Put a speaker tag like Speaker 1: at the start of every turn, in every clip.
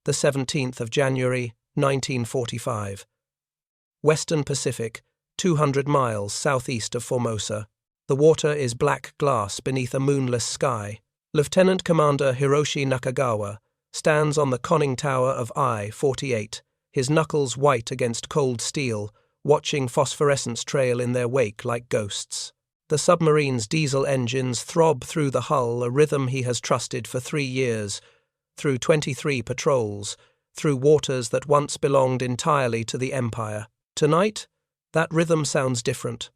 Speaker 1: the 17th of January, 1945. Western Pacific, 200 miles southeast of Formosa. The water is black glass beneath a moonless sky. Lieutenant Commander Hiroshi Nakagawa stands on the conning tower of I-48, his knuckles white against cold steel, watching phosphorescence trail in their wake like ghosts. The submarine's diesel engines throb through the hull, a rhythm he has trusted for 3 years, through 23 patrols, through waters that once belonged entirely to the Empire. Tonight, that rhythm sounds different.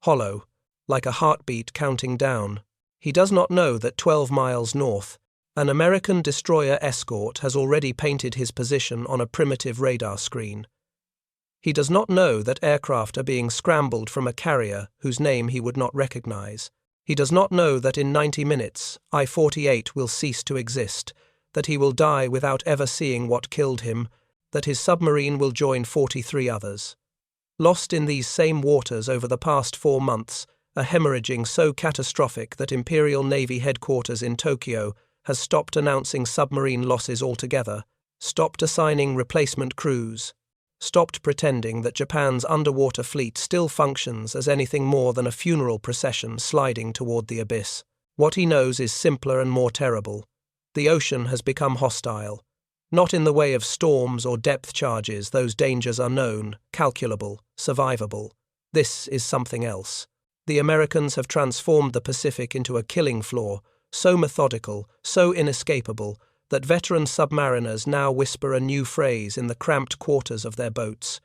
Speaker 1: Hollow, like a heartbeat counting down. He does not know that 12 miles north, an American destroyer escort has already painted his position on a primitive radar screen. He does not know that aircraft are being scrambled from a carrier whose name he would not recognize. He does not know that in 90 minutes, I-48 will cease to exist, that he will die without ever seeing what killed him, that his submarine will join 43 others. Lost in these same waters over the past 4 months, a hemorrhaging so catastrophic that Imperial Navy headquarters in Tokyo has stopped announcing submarine losses altogether, stopped assigning replacement crews, stopped pretending that Japan's underwater fleet still functions as anything more than a funeral procession sliding toward the abyss. What he knows is simpler and more terrible. The ocean has become hostile. Not in the way of storms or depth charges, those dangers are known, calculable, survivable. This is something else. The Americans have transformed the Pacific into a killing floor, so methodical, so inescapable, that veteran submariners now whisper a new phrase in the cramped quarters of their boats.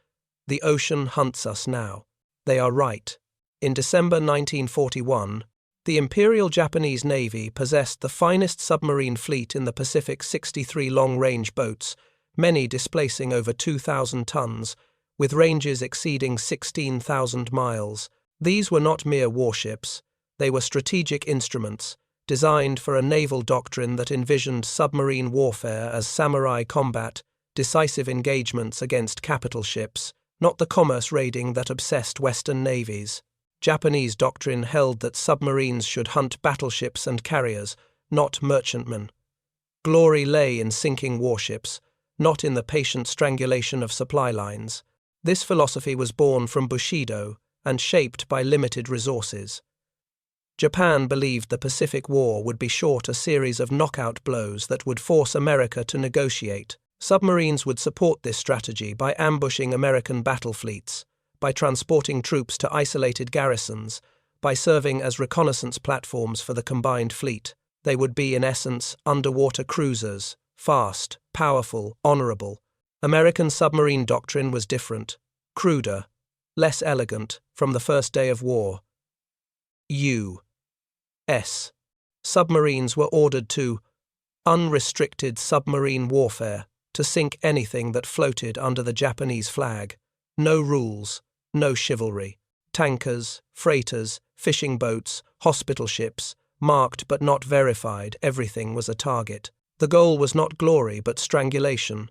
Speaker 1: The ocean hunts us now. They are right. In December 1941, the Imperial Japanese Navy possessed the finest submarine fleet in the Pacific, 63 long-range boats, many displacing over 2,000 tons, with ranges exceeding 16,000 miles. These were not mere warships. They were strategic instruments, designed for a naval doctrine that envisioned submarine warfare as samurai combat, decisive engagements against capital ships, not the commerce raiding that obsessed Western navies. Japanese doctrine held that submarines should hunt battleships and carriers, not merchantmen. Glory lay in sinking warships, not in the patient strangulation of supply lines. This philosophy was born from Bushido and shaped by limited resources. Japan believed the Pacific War would be short a series of knockout blows that would force America to negotiate. Submarines would support this strategy by ambushing American battle fleets, by transporting troops to isolated garrisons, by serving as reconnaissance platforms for the combined fleet. They would be, in essence, underwater cruisers, fast, powerful, honorable. American submarine doctrine was different, cruder, less elegant, from the first day of war. U.S. submarines were ordered to unrestricted submarine warfare, to sink anything that floated under the Japanese flag. No rules, no chivalry. Tankers, freighters, fishing boats, hospital ships, marked but not verified, everything was a target. The goal was not glory but strangulation.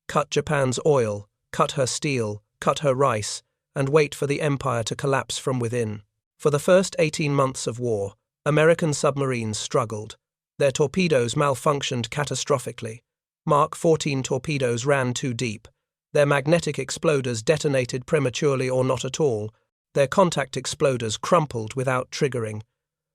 Speaker 1: Cut Japan's oil, cut her steel, cut her rice, and wait for the empire to collapse from within. For the first 18 months of war, American submarines struggled. Their torpedoes malfunctioned catastrophically. Mark 14 torpedoes ran too deep. Their magnetic exploders detonated prematurely or not at all. Their contact exploders crumpled without triggering.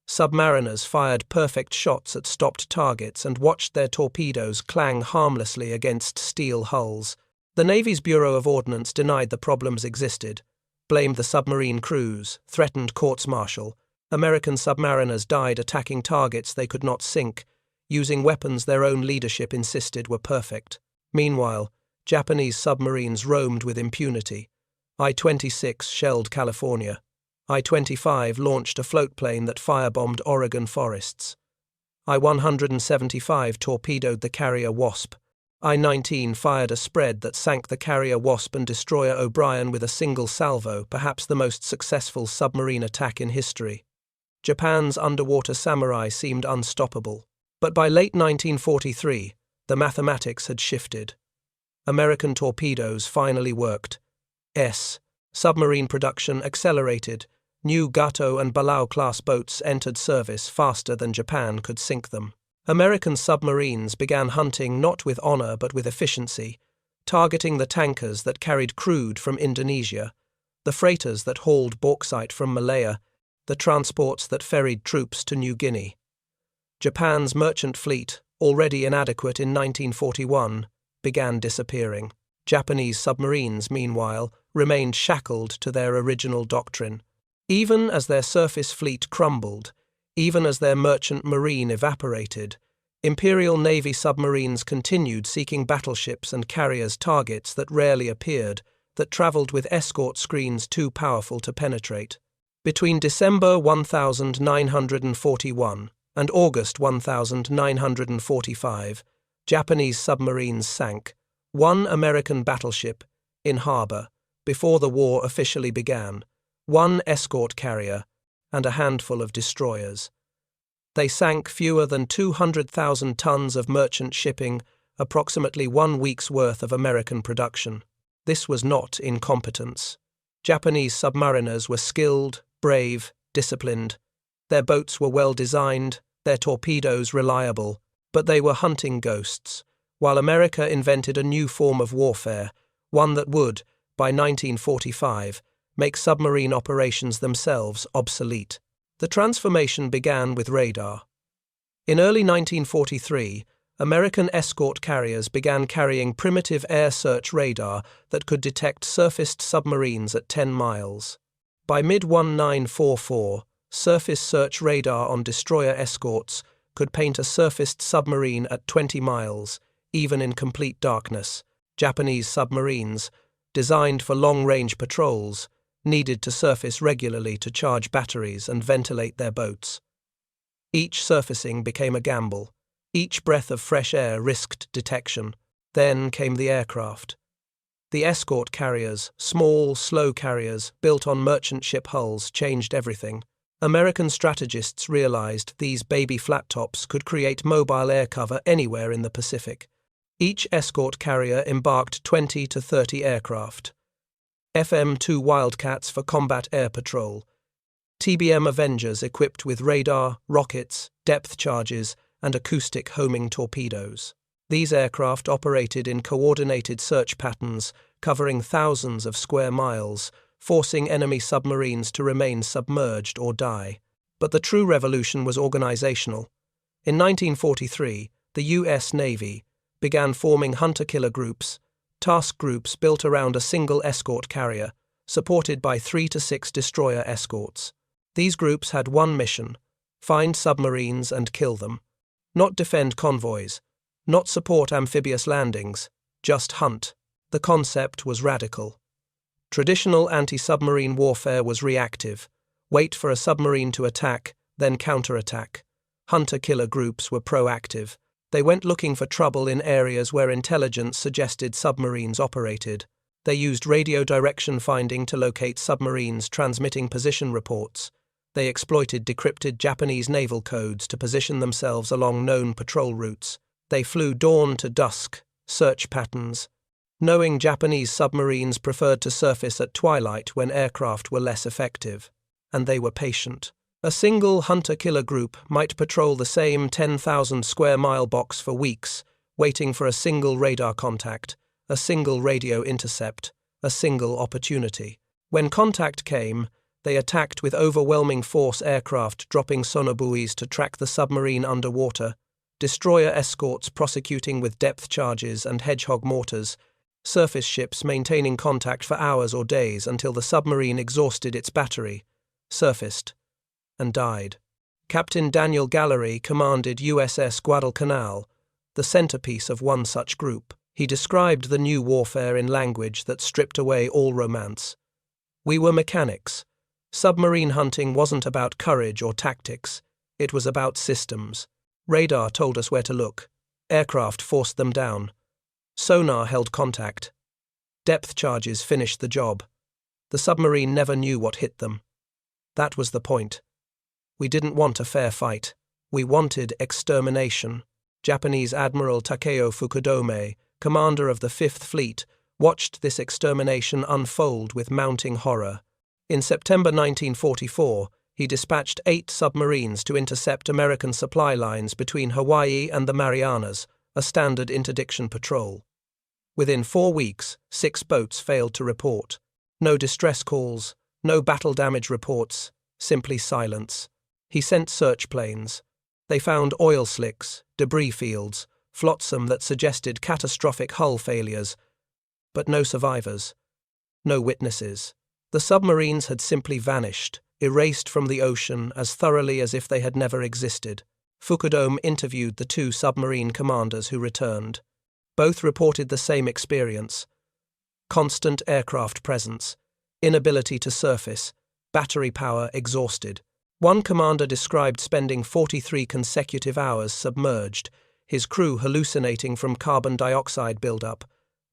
Speaker 1: Submariners fired perfect shots at stopped targets and watched their torpedoes clang harmlessly against steel hulls. The Navy's Bureau of Ordnance denied the problems existed, blamed the submarine crews, threatened courts-martial. American submariners died attacking targets they could not sink, using weapons their own leadership insisted were perfect. Meanwhile, Japanese submarines roamed with impunity. I-26 shelled California. I-25 launched a floatplane that firebombed Oregon forests. I-175 torpedoed the carrier Wasp. I-19 fired a spread that sank the carrier Wasp and destroyer O'Brien with a single salvo, perhaps the most successful submarine attack in history. Japan's underwater samurai seemed unstoppable. But by late 1943, the mathematics had shifted. American torpedoes finally worked. Submarine production accelerated. New Gato and Balao-class boats entered service faster than Japan could sink them. American submarines began hunting not with honor but with efficiency, targeting the tankers that carried crude from Indonesia, the freighters that hauled bauxite from Malaya, the transports that ferried troops to New Guinea. Japan's merchant fleet, already inadequate in 1941, began disappearing. Japanese submarines, meanwhile, remained shackled to their original doctrine. Even as their surface fleet crumbled, even as their merchant marine evaporated, Imperial Navy submarines continued seeking battleships and carriers targets that rarely appeared, that traveled with escort screens too powerful to penetrate. Between December 1941 and August 1945, Japanese submarines sank, one American battleship in harbor before the war officially began, one escort carrier, and a handful of destroyers. They sank fewer than 200,000 tons of merchant shipping, approximately 1 week's worth of American production. This was not incompetence. Japanese submariners were skilled, brave, disciplined. Their boats were well designed, their torpedoes reliable, but they were hunting ghosts, while America invented a new form of warfare, one that would, by 1945, make submarine operations themselves obsolete. The transformation began with radar. In early 1943, American escort carriers began carrying primitive air search radar that could detect surfaced submarines at 10 miles. By mid-1944, surface search radar on destroyer escorts could paint a surfaced submarine at 20 miles, even in complete darkness. Japanese submarines, designed for long-range patrols, needed to surface regularly to charge batteries and ventilate their boats. Each surfacing became a gamble. Each breath of fresh air risked detection. Then came the aircraft. The escort carriers, small, slow carriers built on merchant ship hulls, changed everything. American strategists realized these baby flat-tops could create mobile air cover anywhere in the Pacific. Each escort carrier embarked 20 to 30 aircraft. FM-2 Wildcats for combat air patrol, TBM Avengers equipped with radar, rockets, depth charges, and acoustic homing torpedoes. These aircraft operated in coordinated search patterns covering thousands of square miles, forcing enemy submarines to remain submerged or die. But the true revolution was organizational. In 1943, the U.S. Navy began forming hunter-killer groups, task groups built around a single escort carrier, supported by 3 to 6 destroyer escorts. These groups had one mission: find submarines and kill them. Not defend convoys, not support amphibious landings, just hunt. The concept was radical. Traditional anti-submarine warfare was reactive: wait for a submarine to attack, then counterattack. Hunter-killer groups were proactive. They went looking for trouble in areas where intelligence suggested submarines operated. They used radio direction finding to locate submarines transmitting position reports. They exploited decrypted Japanese naval codes to position themselves along known patrol routes. They flew dawn to dusk, search patterns, knowing Japanese submarines preferred to surface at twilight when aircraft were less effective. And they were patient. A single hunter-killer group might patrol the same 10,000 square mile box for weeks, waiting for a single radar contact, a single radio intercept, a single opportunity. When contact came, they attacked with overwhelming force, aircraft dropping sonar buoys to track the submarine underwater, destroyer escorts prosecuting with depth charges and hedgehog mortars, surface ships maintaining contact for hours or days until the submarine exhausted its battery, surfaced, and died. Captain Daniel Gallery commanded USS Guadalcanal, the centerpiece of one such group. He described the new warfare in language that stripped away all romance. We were mechanics. Submarine hunting wasn't about courage or tactics. It was about systems. Radar told us where to look. Aircraft forced them down. Sonar held contact. Depth charges finished the job. The submarine never knew what hit them. That was the point. We didn't want a fair fight. We wanted extermination. Japanese Admiral Takeo Fukudome, commander of the Fifth Fleet, watched this extermination unfold with mounting horror. In September 1944, He dispatched 8 submarines to intercept American supply lines between Hawaii and the Marianas, a standard interdiction patrol. Within 4 weeks, 6 boats failed to report. No distress calls, no battle damage reports, simply silence. He sent search planes. They found oil slicks, debris fields, flotsam that suggested catastrophic hull failures, but no survivors, no witnesses. The submarines had simply vanished, erased from the ocean as thoroughly as if they had never existed. Fukudome interviewed the 2 submarine commanders who returned. Both reported the same experience: constant aircraft presence, inability to surface, battery power exhausted. One commander described spending 43 consecutive hours submerged, his crew hallucinating from carbon dioxide buildup,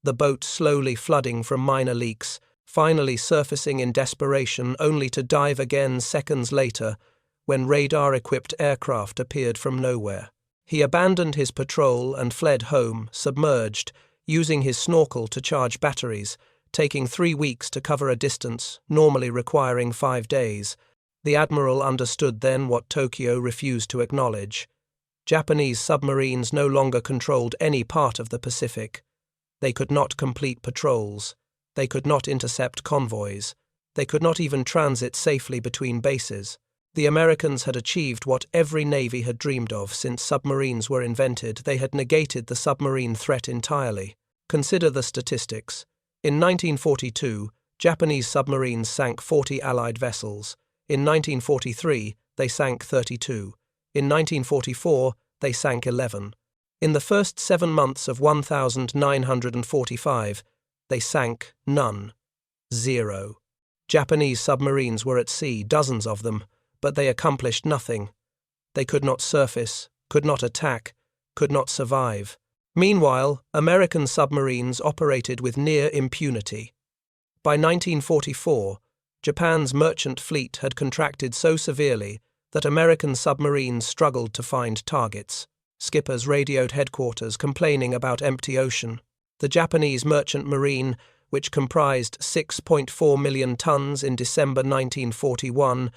Speaker 1: the boat slowly flooding from minor leaks, finally surfacing in desperation only to dive again seconds later when radar-equipped aircraft appeared from nowhere. He abandoned his patrol and fled home, submerged, using his snorkel to charge batteries, taking 3 weeks to cover a distance, normally requiring 5 days. The Admiral understood then what Tokyo refused to acknowledge. Japanese submarines no longer controlled any part of the Pacific. They could not complete patrols. They could not intercept convoys. They could not even transit safely between bases. The Americans had achieved what every navy had dreamed of since submarines were invented. They had negated the submarine threat entirely. Consider the statistics. In 1942, Japanese submarines sank 40 Allied vessels. In 1943, they sank 32. In 1944, they sank 11. In the first 7 months of 1945, they sank none. 0. Japanese submarines were at sea, dozens of them, but they accomplished nothing. They could not surface, could not attack, could not survive. Meanwhile, American submarines operated with near impunity. By 1944, Japan's merchant fleet had contracted so severely that American submarines struggled to find targets. Skippers radioed headquarters complaining about empty ocean. The Japanese merchant marine, which comprised 6.4 million tons in December 1941,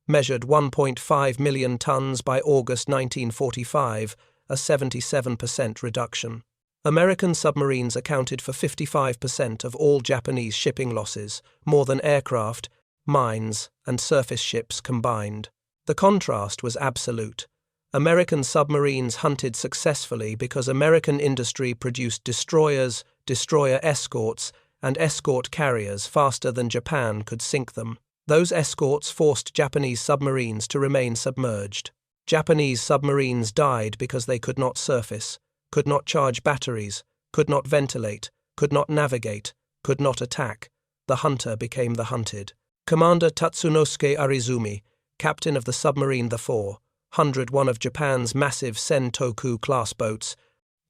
Speaker 1: measured 1.5 million tons by August 1945, a 77% reduction. American submarines accounted for 55% of all Japanese shipping losses, more than aircraft, mines, and surface ships combined. The contrast was absolute. American submarines hunted successfully because American industry produced destroyers, destroyer escorts, and escort carriers faster than Japan could sink them. Those escorts forced Japanese submarines to remain submerged. Japanese submarines died because they could not surface, could not charge batteries, could not ventilate, could not navigate, could not attack. The hunter became the hunted. Commander Tatsunosuke Arizumi, captain of the submarine The 400, one of Japan's massive Sentoku-class boats,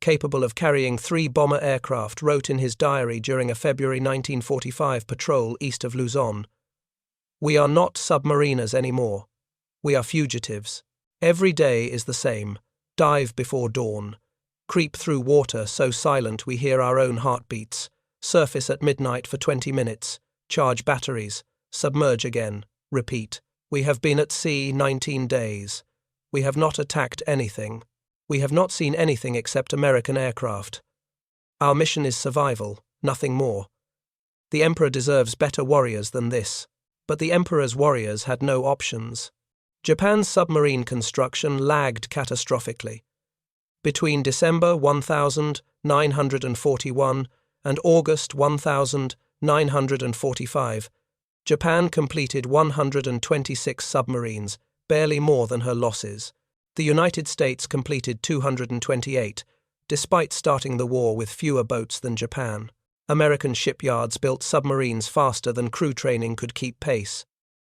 Speaker 1: capable of carrying 3 bomber aircraft, wrote in his diary during a February 1945 patrol east of Luzon, "We are not submariners anymore. We are fugitives. Every day is the same. Dive before dawn. Creep through water so silent we hear our own heartbeats. Surface at midnight for 20 minutes. Charge batteries. Submerge again. Repeat. We have been at sea 19 days. We have not attacked anything. We have not seen anything except American aircraft. Our mission is survival, nothing more. The Emperor deserves better warriors than this." But the Emperor's warriors had no options. Japan's submarine construction lagged catastrophically. Between December 1941 and August 1945, Japan completed 126 submarines, barely more than her losses. The United States completed 228, despite starting the war with fewer boats than Japan. American shipyards built submarines faster than crew training could keep pace.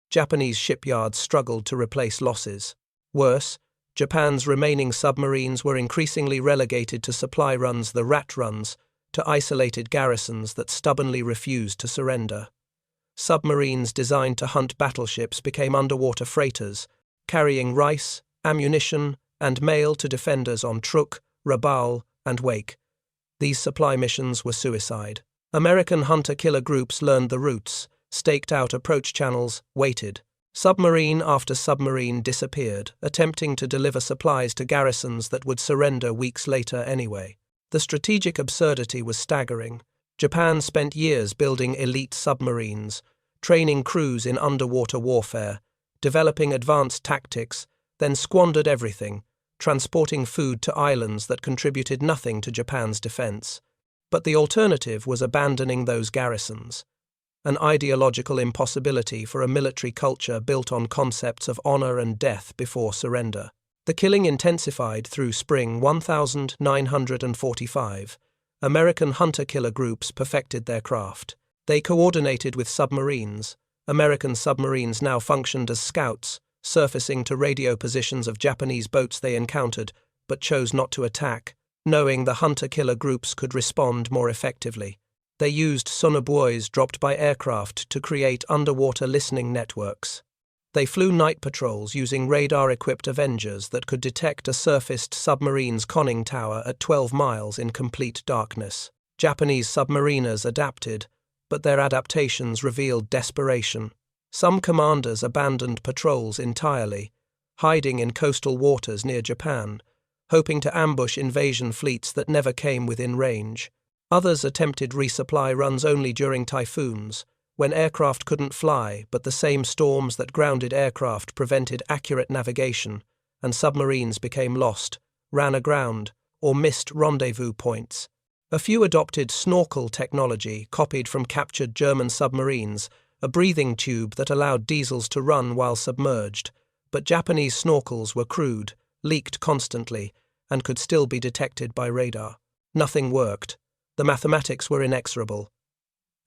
Speaker 1: Japanese shipyards struggled to replace losses. Worse, Japan's remaining submarines were increasingly relegated to supply runs, the rat runs, to isolated garrisons that stubbornly refused to surrender. Submarines designed to hunt battleships became underwater freighters, carrying rice, ammunition, and mail to defenders on Truk, Rabaul, and Wake. These supply missions were suicide. American hunter-killer groups learned the routes, staked out approach channels, waited. Submarine after submarine disappeared, attempting to deliver supplies to garrisons that would surrender weeks later anyway. The strategic absurdity was staggering. Japan spent years building elite submarines, training crews in underwater warfare, developing advanced tactics, then squandered everything, transporting food to islands that contributed nothing to Japan's defense. But the alternative was abandoning those garrisons, an ideological impossibility for a military culture built on concepts of honor and death before surrender. The killing intensified through spring 1945. American hunter-killer groups perfected their craft. They coordinated with submarines. American submarines now functioned as scouts, surfacing to radio positions of Japanese boats they encountered, but chose not to attack, knowing the hunter-killer groups could respond more effectively. They used sonar buoys dropped by aircraft to create underwater listening networks. They flew night patrols using radar-equipped Avengers that could detect a surfaced submarine's conning tower at 12 miles in complete darkness. Japanese submariners adapted, but their adaptations revealed desperation. Some commanders abandoned patrols entirely, hiding in coastal waters near Japan, hoping to ambush invasion fleets that never came within range. Others attempted resupply runs only during typhoons, when aircraft couldn't fly, but the same storms that grounded aircraft prevented accurate navigation, and submarines became lost, ran aground, or missed rendezvous points. A few adopted snorkel technology copied from captured German submarines, a breathing tube that allowed diesels to run while submerged, but Japanese snorkels were crude, leaked constantly, and could still be detected by radar. Nothing worked. The mathematics were inexorable.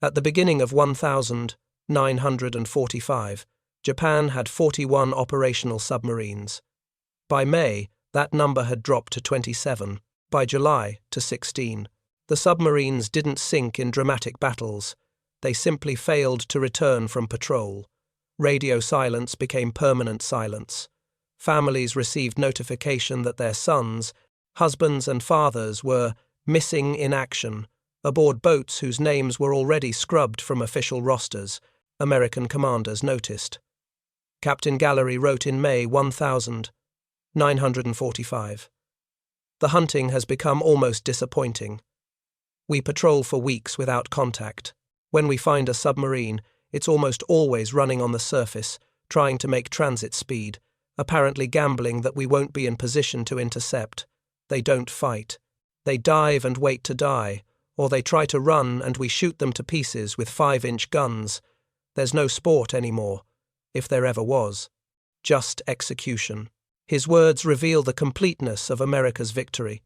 Speaker 1: At the beginning of 1945, Japan had 41 operational submarines. By May, that number had dropped to 27, by July to 16. The submarines didn't sink in dramatic battles. They simply failed to return from patrol. Radio silence became permanent silence. Families received notification that their sons, husbands and fathers were missing in action, aboard boats whose names were already scrubbed from official rosters, American commanders noticed. Captain Gallery wrote in May 1945. The hunting has become almost disappointing. We patrol for weeks without contact. When we find a submarine, it's almost always running on the surface, trying to make transit speed, apparently gambling that we won't be in position to intercept. They don't fight. They dive and wait to die, or they try to run and we shoot them to pieces with 5-inch guns. There's no sport anymore, if there ever was. Just execution. His words reveal the completeness of America's victory.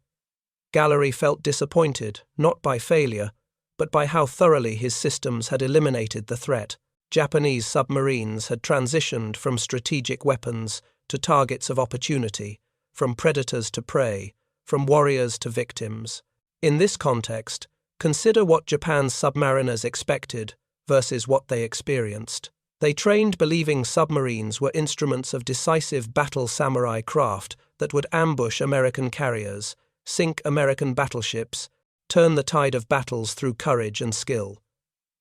Speaker 1: Gallery felt disappointed, not by failure, but by how thoroughly his systems had eliminated the threat. Japanese submarines had transitioned from strategic weapons to targets of opportunity, from predators to prey, from warriors to victims. In this context, consider what Japan's submariners expected versus what they experienced. They trained believing submarines were instruments of decisive battle samurai craft that would ambush American carriers, sink American battleships, turn the tide of battles through courage and skill.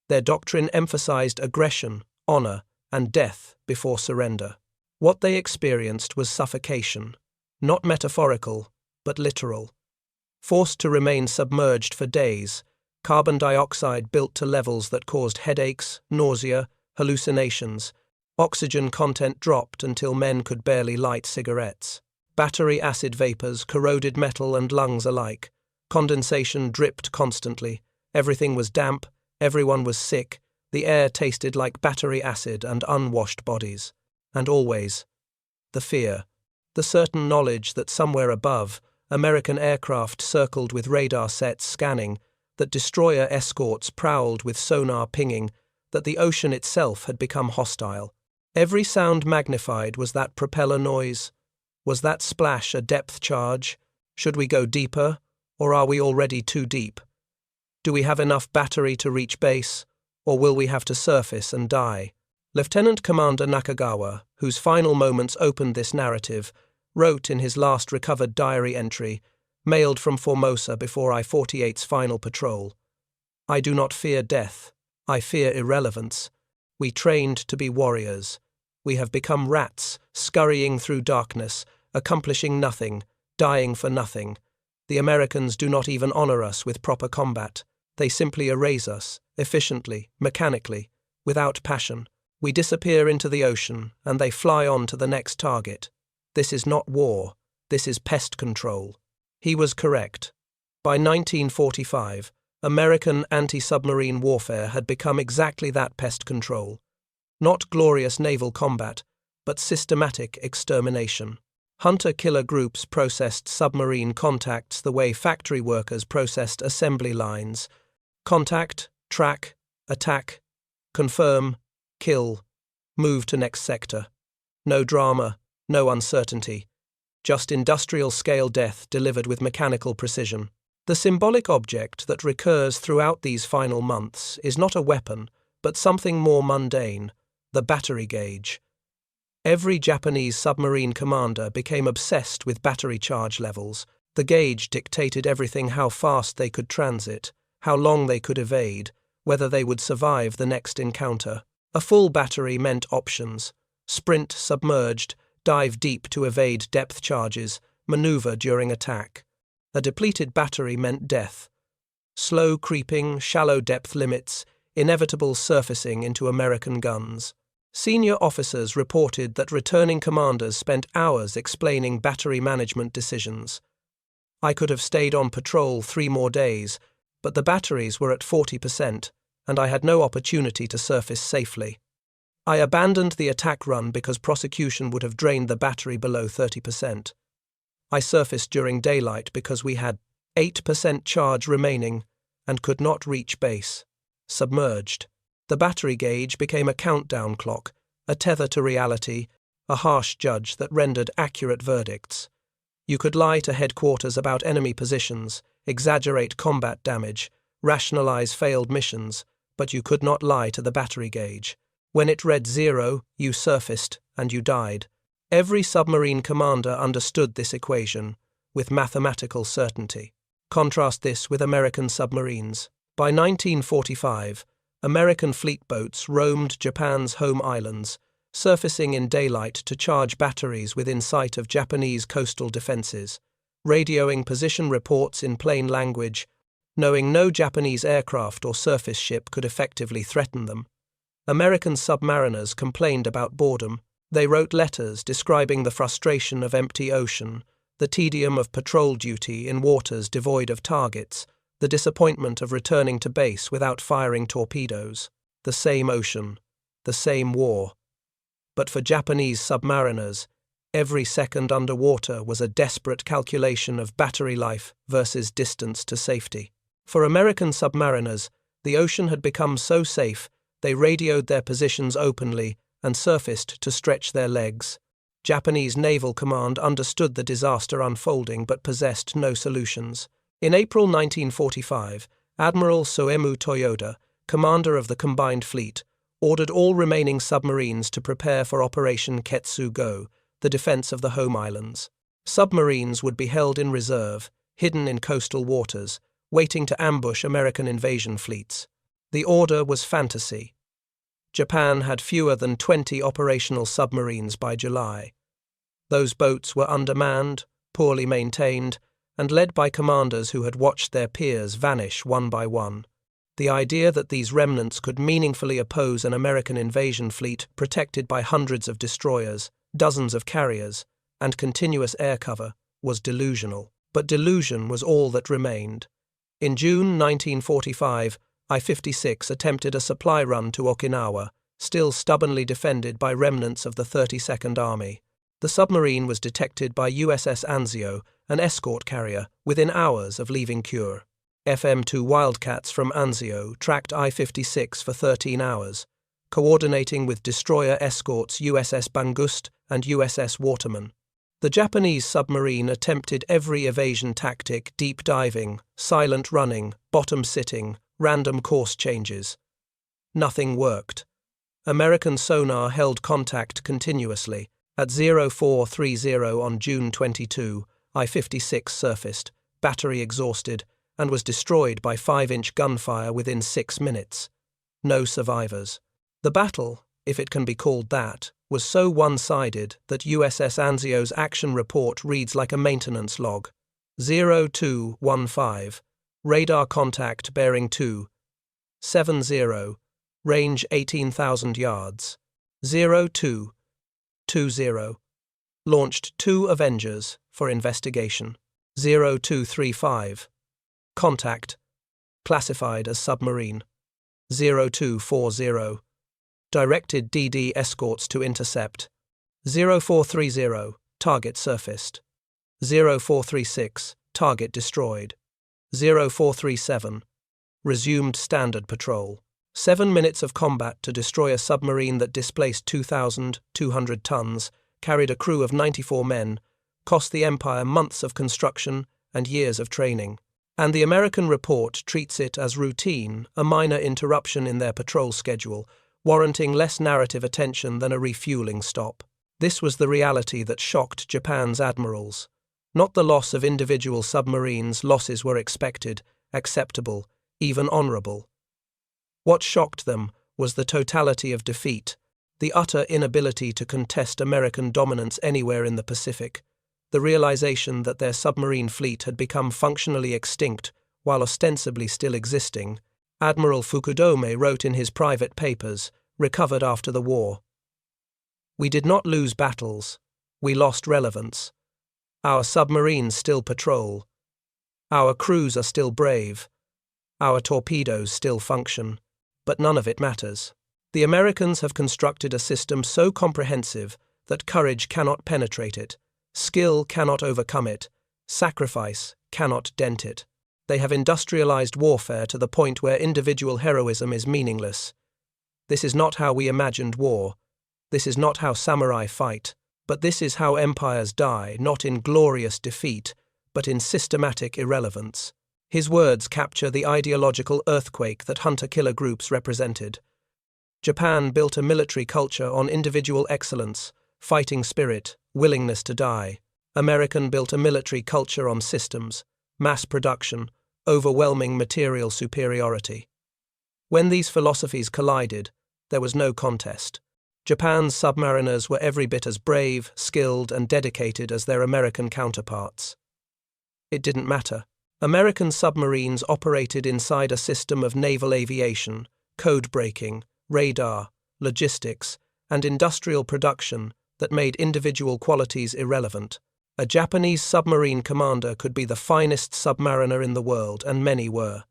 Speaker 1: Their doctrine emphasized aggression, honor, and death before surrender. What they experienced was suffocation, not metaphorical, but literal. Forced to remain submerged for days, carbon dioxide built to levels that caused headaches, nausea, hallucinations. Oxygen content dropped until men could barely light cigarettes. Battery acid vapors corroded metal and lungs alike. Condensation dripped constantly. Everything was damp, everyone was sick. The air tasted like battery acid and unwashed bodies. And always, the fear. The certain knowledge that somewhere above, American aircraft circled with radar sets scanning, that destroyer escorts prowled with sonar pinging, that the ocean itself had become hostile. Every sound magnified. Was that propeller noise? Was that splash a depth charge? Should we go deeper, or are we already too deep? Do we have enough battery to reach base, or will we have to surface and die? Lieutenant Commander Nakagawa, whose final moments opened this narrative, wrote in his last recovered diary entry, mailed from Formosa before I-48's final patrol, "I do not fear death. I fear irrelevance. We trained to be warriors. We have become rats, scurrying through darkness, accomplishing nothing, dying for nothing. The Americans do not even honor us with proper combat. They simply erase us, efficiently, mechanically, without passion. We disappear into the ocean, and they fly on to the next target. This is not war. This is pest control. He was correct. By 1945, American anti-submarine warfare had become exactly that: pest control. Not glorious naval combat, but systematic extermination. Hunter-killer groups processed submarine contacts the way factory workers processed assembly lines. Contact, track, attack, confirm, kill, move to next sector. No drama, no uncertainty. Just industrial-scale death delivered with mechanical precision. The symbolic object that recurs throughout these final months is not a weapon, but something more mundane: the battery gauge. Every Japanese submarine commander became obsessed with battery charge levels. The gauge dictated everything: how fast they could transit, how long they could evade, whether they would survive the next encounter. A full battery meant options: sprint submerged, dive deep to evade depth charges, maneuver during attack. A depleted battery meant death: slow creeping, shallow depth limits, inevitable surfacing into American guns. Senior officers reported that returning commanders spent hours explaining battery management decisions. I could have stayed on patrol 3 more days, but the batteries were at 40%, and I had no opportunity to surface safely. I abandoned the attack run because prosecution would have drained the battery below 30%. I surfaced during daylight because we had 8% charge remaining and could not reach base. Submerged. The battery gauge became a countdown clock, a tether to reality, a harsh judge that rendered accurate verdicts. You could lie to headquarters about enemy positions, exaggerate combat damage, rationalize failed missions, but you could not lie to the battery gauge. When it read 0, you surfaced and you died. Every submarine commander understood this equation with mathematical certainty. Contrast this with American submarines. By 1945, American fleet boats roamed Japan's home islands, surfacing in daylight to charge batteries within sight of Japanese coastal defenses, radioing position reports in plain language, knowing no Japanese aircraft or surface ship could effectively threaten them. American submariners complained about boredom. They wrote letters describing the frustration of empty ocean, the tedium of patrol duty in waters devoid of targets, the disappointment of returning to base without firing torpedoes. The same ocean, the same war. But for Japanese submariners, every second underwater was a desperate calculation of battery life versus distance to safety. For American submariners, the ocean had become so safe they radioed their positions openly and surfaced to stretch their legs. Japanese Naval Command understood the disaster unfolding but possessed no solutions. In April 1945, Admiral Soemu Toyoda, commander of the Combined Fleet, ordered all remaining submarines to prepare for Operation Ketsu-go, the defense of the home islands. Submarines would be held in reserve, hidden in coastal waters, waiting to ambush American invasion fleets. The order was fantasy. Japan had fewer than 20 operational submarines by July. Those boats were undermanned, poorly maintained, and led by commanders who had watched their peers vanish one by one. The idea that these remnants could meaningfully oppose an American invasion fleet protected by hundreds of destroyers, dozens of carriers, and continuous air cover was delusional. But delusion was all that remained. In June 1945, I-56 attempted a supply run to Okinawa, still stubbornly defended by remnants of the 32nd Army. The submarine was detected by USS Anzio, an escort carrier, within hours of leaving Kure. FM-2 Wildcats from Anzio tracked I-56 for 13 hours, coordinating with destroyer escorts USS Bangust and USS Waterman. The Japanese submarine attempted every evasion tactic: deep diving, silent running, bottom sitting, random course changes. Nothing worked. American sonar held contact continuously. At 0430 on June 22, I-56 surfaced, battery exhausted, and was destroyed by 5-inch gunfire within 6 minutes. No survivors. The battle, if it can be called that, was so one-sided that USS Anzio's action report reads like a maintenance log. 0215, radar contact bearing 270, range 18,000 yards. 0220, launched 2 Avengers for investigation. 0235, contact, classified as submarine. 0240, directed DD escorts to intercept. 0430, target surfaced. 0436, target destroyed. 0437, resumed standard patrol. 7 minutes of combat to destroy a submarine that displaced 2,200 tons, carried a crew of 94 men, cost the Empire months of construction and years of training. And the American report treats it as routine, a minor interruption in their patrol schedule, warranting less narrative attention than a refueling stop. This was the reality that shocked Japan's admirals. Not the loss of individual submarines. Losses were expected, acceptable, even honorable. What shocked them was the totality of defeat, the utter inability to contest American dominance anywhere in the Pacific, the realization that their submarine fleet had become functionally extinct while ostensibly still existing. Admiral Fukudome wrote in his private papers, recovered after the war, "We did not lose battles, we lost relevance. Our submarines still patrol. Our crews are still brave. Our torpedoes still function. But none of it matters. The Americans have constructed a system so comprehensive that courage cannot penetrate it, skill cannot overcome it, sacrifice cannot dent it. They have industrialized warfare to the point where individual heroism is meaningless. This is not how we imagined war. This is not how samurai fight. But this is how empires die, not in glorious defeat, but in systematic irrelevance." His words capture the ideological earthquake that hunter-killer groups represented. Japan built a military culture on individual excellence, fighting spirit, willingness to die. American built a military culture on systems, mass production, overwhelming material superiority. When these philosophies collided, there was no contest. Japan's submariners were every bit as brave, skilled, and dedicated as their American counterparts. It didn't matter. American submarines operated inside a system of naval aviation, code-breaking, radar, logistics, and industrial production that made individual qualities irrelevant. A Japanese submarine commander could be the finest submariner in the world, and many were.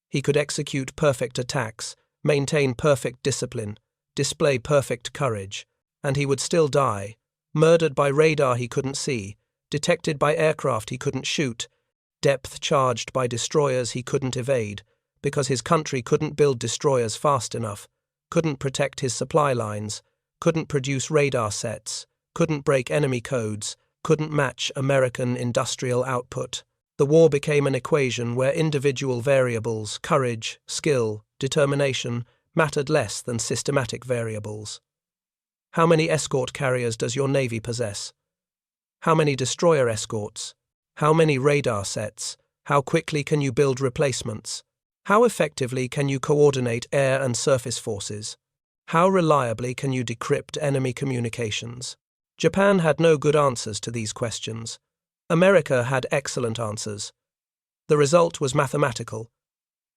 Speaker 1: He could execute perfect attacks, maintain perfect discipline, display perfect courage, and he would still die, murdered by radar he couldn't see, detected by aircraft he couldn't shoot, depth-charged by destroyers he couldn't evade, because his country couldn't build destroyers fast enough, couldn't protect his supply lines, couldn't produce radar sets, couldn't break enemy codes, couldn't match American industrial output. The war became an equation where individual variables, courage, skill, determination, mattered less than systematic variables. How many escort carriers does your Navy possess? How many destroyer escorts? How many radar sets? How quickly can you build replacements? How effectively can you coordinate air and surface forces? How reliably can you decrypt enemy communications? Japan had no good answers to these questions. America had excellent answers. The result was mathematical.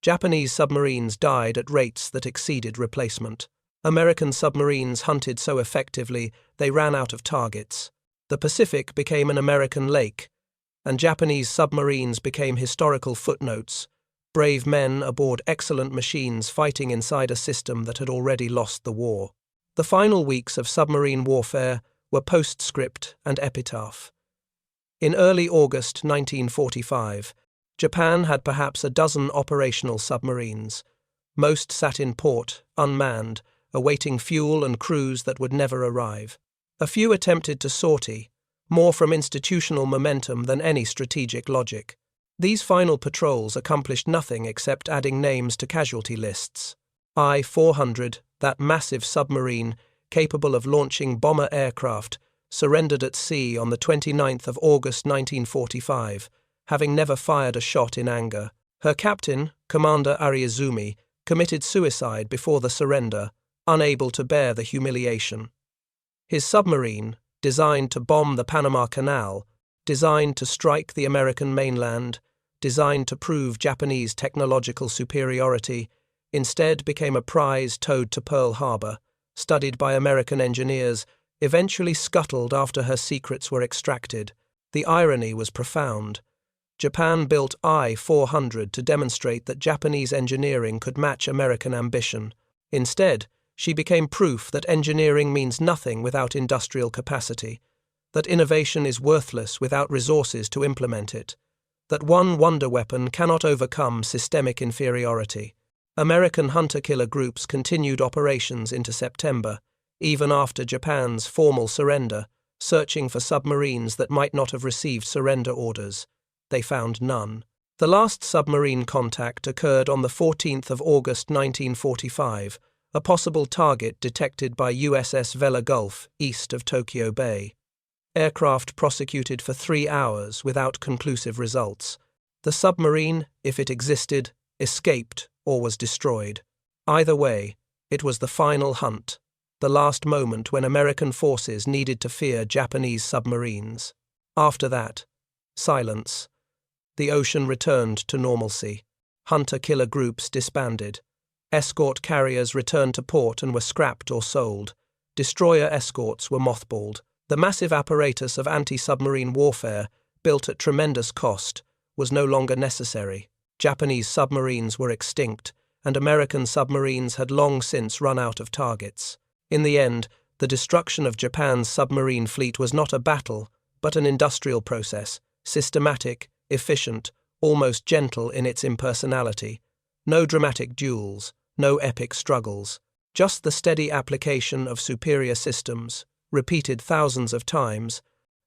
Speaker 1: Japanese submarines died at rates that exceeded replacement. American submarines hunted so effectively they ran out of targets. The Pacific became an American lake, and Japanese submarines became historical footnotes, brave men aboard excellent machines fighting inside a system that had already lost the war. The final weeks of submarine warfare were postscript and epitaph. In early August 1945, Japan had perhaps a dozen operational submarines. Most sat in port, unmanned, awaiting fuel and crews that would never arrive. A few attempted to sortie, more from institutional momentum than any strategic logic. These final patrols accomplished nothing except adding names to casualty lists. I-400, that massive submarine capable of launching bomber aircraft, surrendered at sea on the 29th of August 1945, having never fired a shot in anger. Her captain, Commander Ariazumi, committed suicide before the surrender, unable to bear the humiliation. His submarine, designed to bomb the Panama Canal, designed to strike the American mainland, designed to prove Japanese technological superiority, instead became a prize towed to Pearl Harbor, studied by American engineers, eventually scuttled after her secrets were extracted. The irony was profound. Japan built I-400 to demonstrate that Japanese engineering could match American ambition. Instead, she became proof that engineering means nothing without industrial capacity, that innovation is worthless without resources to implement it, that one wonder weapon cannot overcome systemic inferiority. American hunter-killer groups continued operations into September, even after Japan's formal surrender, searching for submarines that might not have received surrender orders. They found none. The last submarine contact occurred on the 14th of August 1945, a possible target detected by USS Vela Gulf east of Tokyo Bay. Aircraft prosecuted for 3 hours without conclusive results. The submarine, if it existed, escaped or was destroyed. Either way, it was the final hunt, the last moment when American forces needed to fear Japanese submarines. After that, silence. The ocean returned to normalcy. Hunter-killer groups disbanded. Escort carriers returned to port and were scrapped or sold. Destroyer escorts were mothballed. The massive apparatus of anti-submarine warfare, built at tremendous cost, was no longer necessary. Japanese submarines were extinct, and American submarines had long since run out of targets. In the end, the destruction of Japan's submarine fleet was not a battle, but an industrial process, systematic, efficient, almost gentle in its impersonality. No dramatic duels, no epic struggles, just the steady application of superior systems, repeated thousands of times,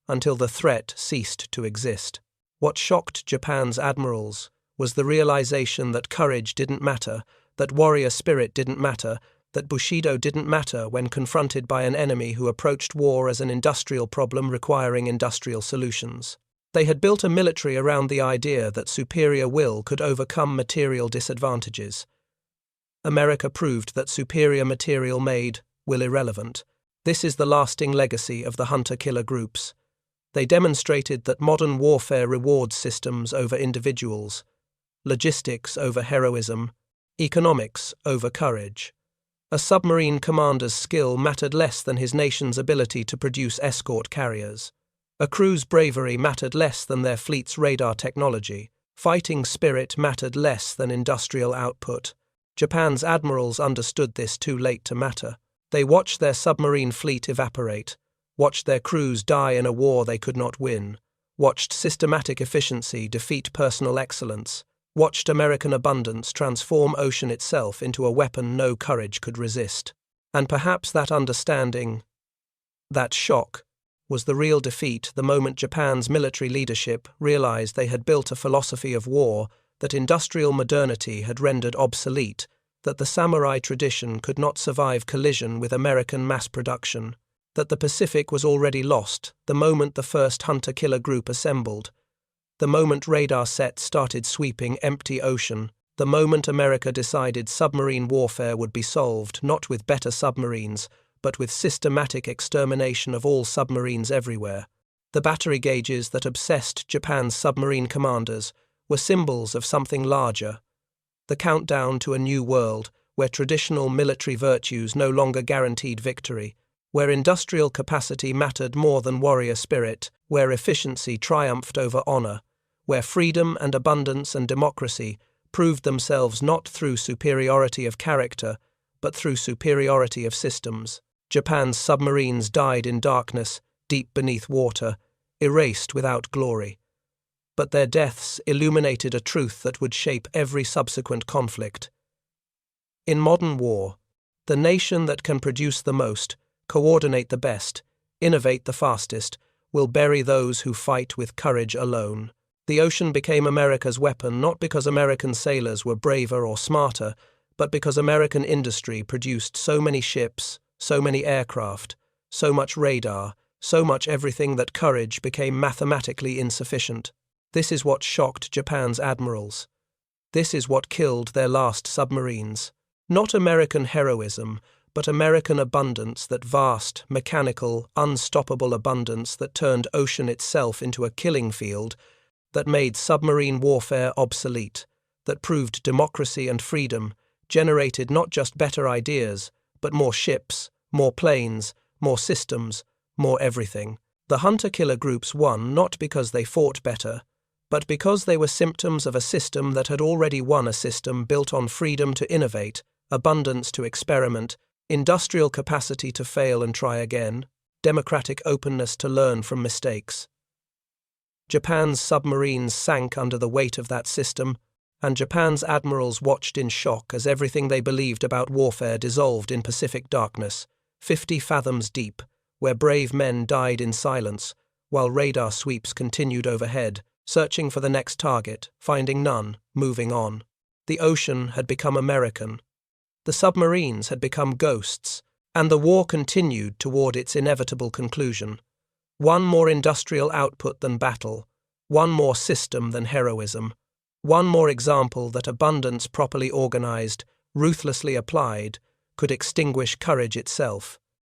Speaker 1: until the threat ceased to exist. What shocked Japan's admirals was the realization that courage didn't matter, that warrior spirit didn't matter, that Bushido didn't matter when confronted by an enemy who approached war as an industrial problem requiring industrial solutions. They had built a military around the idea that superior will could overcome material disadvantages. America proved that superior material made will irrelevant. This is the lasting legacy of the hunter-killer groups. They demonstrated that modern warfare rewards systems over individuals, logistics over heroism, economics over courage. A submarine commander's skill mattered less than his nation's ability to produce escort carriers. A crew's bravery mattered less than their fleet's radar technology. Fighting spirit mattered less than industrial output. Japan's admirals understood this too late to matter. They watched their submarine fleet evaporate, watched their crews die in a war they could not win, watched systematic efficiency defeat personal excellence, watched American abundance transform ocean itself into a weapon no courage could resist. And perhaps that understanding, that shock, was the real defeat the moment Japan's military leadership realized they had built a philosophy of war that industrial modernity had rendered obsolete, that the samurai tradition could not survive collision with American mass production, that the Pacific was already lost the moment the first hunter-killer group assembled, the moment radar sets started sweeping empty ocean, the moment America decided submarine warfare would be solved not with better submarines, but with systematic extermination of all submarines everywhere. The battery gauges that obsessed Japan's submarine commanders were symbols of something larger, the countdown to a new world where traditional military virtues no longer guaranteed victory, where industrial capacity mattered more than warrior spirit, where efficiency triumphed over honor, where freedom and abundance and democracy proved themselves not through superiority of character, but through superiority of systems. Japan's submarines died in darkness, deep beneath water, erased without glory. But their deaths illuminated a truth that would shape every subsequent conflict. In modern war, the nation that can produce the most, coordinate the best, innovate the fastest, will bury those who fight with courage alone. The ocean became America's weapon not because American sailors were braver or smarter, but because American industry produced so many ships, so many aircraft, so much radar, so much everything that courage became mathematically insufficient. This is what shocked Japan's admirals. This is what killed their last submarines. Not American heroism, but American abundance, that vast, mechanical, unstoppable abundance that turned ocean itself into a killing field, that made submarine warfare obsolete, that proved democracy and freedom, generated not just better ideas, but more ships, more planes, more systems, more everything. The hunter-killer groups won not because they fought better, but because they were symptoms of a system that had already won, a system built on freedom to innovate, abundance to experiment, industrial capacity to fail and try again, democratic openness to learn from mistakes. Japan's submarines sank under the weight of that system, and Japan's admirals watched in shock as everything they believed about warfare dissolved in Pacific darkness, 50 fathoms deep, where brave men died in silence, while radar sweeps continued overhead, searching for the next target, finding none, moving on. The ocean had become American. The submarines had become ghosts, and the war continued toward its inevitable conclusion. One more industrial output than battle, one more system than heroism, one more example that abundance properly organized, ruthlessly applied, could extinguish courage itself.